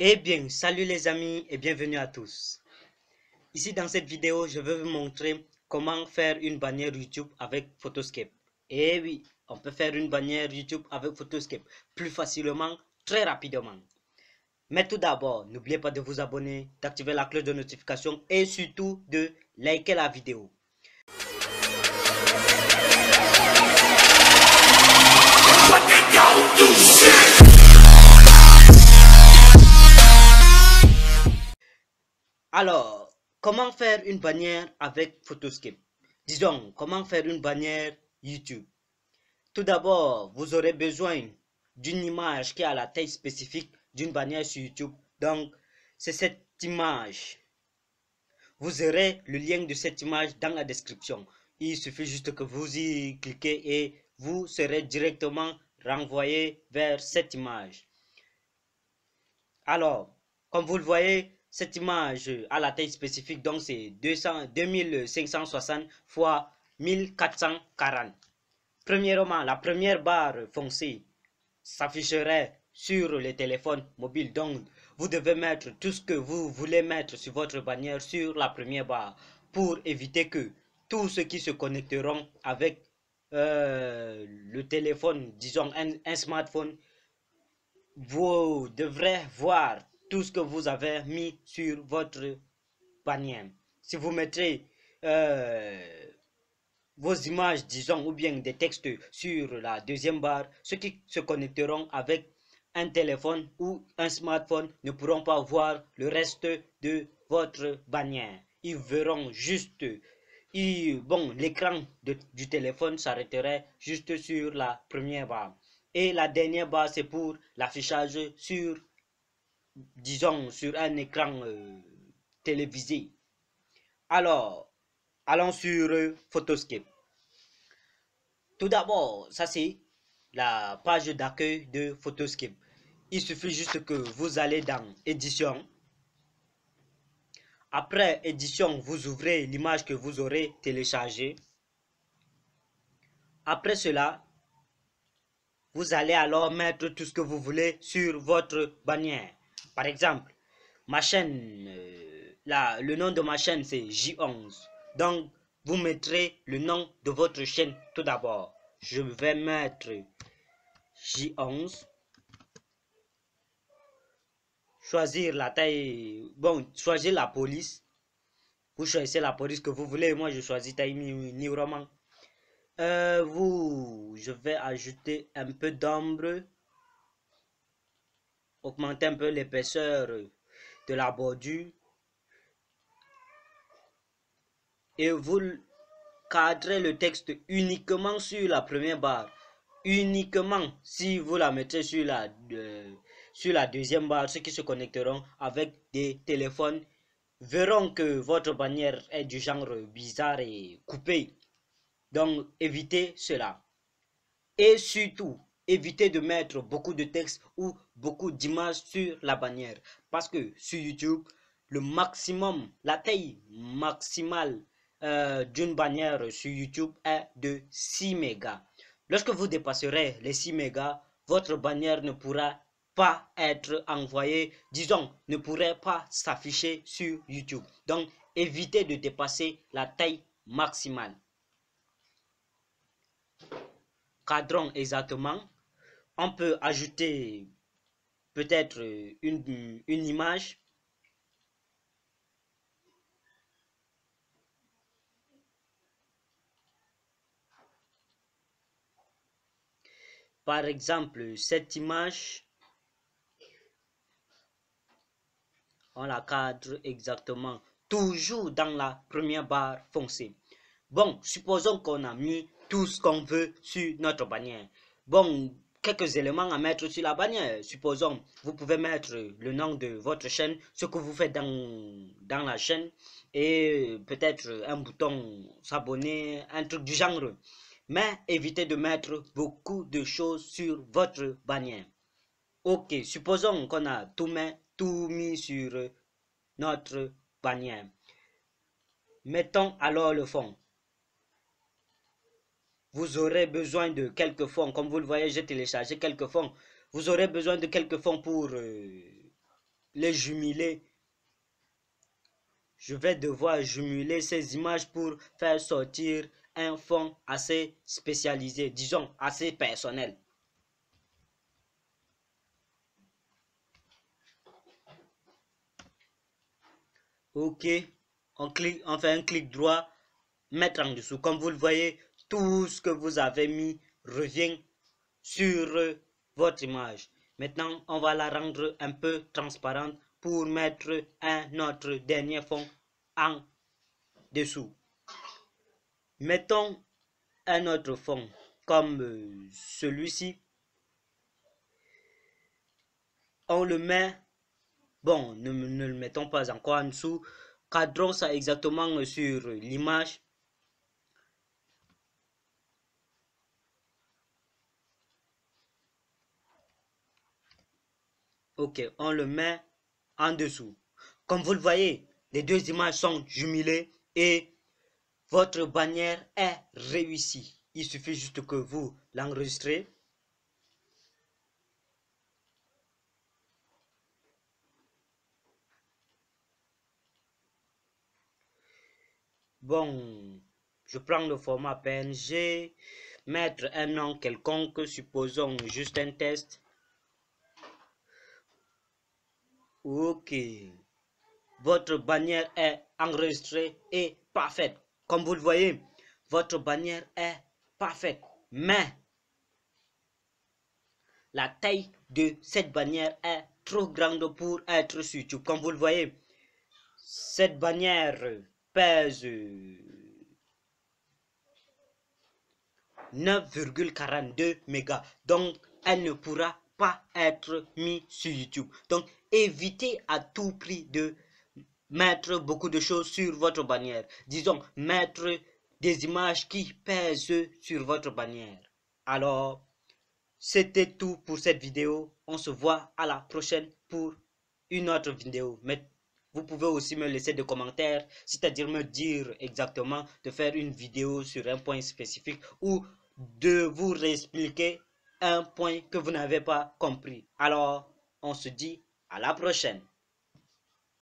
Eh bien, salut les amis et bienvenue à tous. Ici dans cette vidéo, je vais vous montrer comment faire une bannière YouTube avec Photoscape. Eh oui, on peut faire une bannière YouTube avec Photoscape plus facilement, très rapidement. Mais tout d'abord, n'oubliez pas de vous abonner, d'activer la cloche de notification et surtout de liker la vidéo. Alors, comment faire une bannière avec Photoscape? Disons, comment faire une bannière YouTube? Tout d'abord, vous aurez besoin d'une image qui a la taille spécifique d'une bannière sur YouTube. Donc, c'est cette image. Vous aurez le lien de cette image dans la description. Il suffit juste que vous y cliquez et vous serez directement renvoyé vers cette image. Alors, comme vous le voyez, cette image a la taille spécifique, donc c'est 2560 x 1440. Premièrement, la première barre foncée s'afficherait sur le téléphone mobile. Donc, vous devez mettre tout ce que vous voulez mettre sur votre bannière sur la première barre pour éviter que tous ceux qui se connecteront avec le téléphone, disons un smartphone, vous devrez voir tout ce que vous avez mis sur votre bannière. Si vous mettez vos images, disons, ou bien des textes sur la deuxième barre, ceux qui se connecteront avec un téléphone ou un smartphone ne pourront pas voir le reste de votre bannière. Ils verront juste, l'écran du téléphone s'arrêterait juste sur la première barre. Et la dernière barre, c'est pour l'affichage sur, disons, sur un écran télévisé. Alors, allons sur Photoscape. Tout d'abord, ça c'est la page d'accueil de Photoscape. Il suffit juste que vous allez dans édition. Après édition, vous ouvrez l'image que vous aurez téléchargée. Après cela, vous allez alors mettre tout ce que vous voulez sur votre bannière. Par exemple, ma chaîne, le nom de ma chaîne c'est J11. Donc, vous mettrez le nom de votre chaîne tout d'abord. Je vais mettre J11. Choisir la taille, choisir la police. Vous choisissez la police que vous voulez. Moi, je choisis taille Neuroman. Je vais ajouter un peu d'ombre. Augmenter un peu l'épaisseur de la bordure. Et vous cadrez le texte uniquement sur la première barre. Uniquement si vous la mettez sur la deuxième barre, ceux qui se connecteront avec des téléphones verront que votre bannière est du genre bizarre et coupée. Donc, évitez cela. Et surtout, évitez de mettre beaucoup de texte ou beaucoup d'images sur la bannière. Parce que sur YouTube, le maximum, la taille maximale d'une bannière sur YouTube est de 6 mégas. Lorsque vous dépasserez les 6 mégas, votre bannière ne pourra pas être envoyée, disons, ne pourrait pas s'afficher sur YouTube. Donc, évitez de dépasser la taille maximale. Cadrons exactement. On peut ajouter peut-être une image. Par exemple, cette image, on la cadre exactement, toujours dans la première barre foncée. Bon, supposons qu'on a mis tout ce qu'on veut sur notre bannière. Bon, quelques éléments à mettre sur la bannière. Supposons, vous pouvez mettre le nom de votre chaîne, ce que vous faites dans la chaîne, et peut-être un bouton s'abonner, un truc du genre. Mais évitez de mettre beaucoup de choses sur votre bannière. Ok, supposons qu'on a tout mis sur notre bannière. Mettons alors le fond. Vous aurez besoin de quelques fonds. Comme vous le voyez, j'ai téléchargé quelques fonds. Vous aurez besoin de quelques fonds pour les jumeler. Je vais devoir jumeler ces images pour faire sortir un fond assez spécialisé, disons assez personnel. Ok, on fait un clic droit, mettre en dessous. Comme vous le voyez, tout ce que vous avez mis revient sur votre image. Maintenant, on va la rendre un peu transparente pour mettre un autre dernier fond en dessous. Mettons un autre fond comme celui-ci. On le met, bon, ne le mettons pas encore en dessous. Cadrons ça exactement sur l'image. Ok, on le met en dessous. Comme vous le voyez, les deux images sont jumelées et votre bannière est réussie. Il suffit juste que vous l'enregistrez. Bon, je prends le format PNG, mettre un nom quelconque, supposons juste un test. Ok. Votre bannière est enregistrée et parfaite. Comme vous le voyez, votre bannière est parfaite. Mais la taille de cette bannière est trop grande pour être sur YouTube. Comme vous le voyez, cette bannière pèse 9,42 mégas. Donc, elle ne pourra pas être mise sur YouTube. Donc, évitez à tout prix de mettre beaucoup de choses sur votre bannière. Disons, mettre des images qui pèsent sur votre bannière. Alors, c'était tout pour cette vidéo. On se voit à la prochaine pour une autre vidéo. Mais vous pouvez aussi me laisser des commentaires, c'est-à-dire me dire exactement de faire une vidéo sur un point spécifique ou de vous réexpliquer un point que vous n'avez pas compris. Alors, on se dit à la prochaine.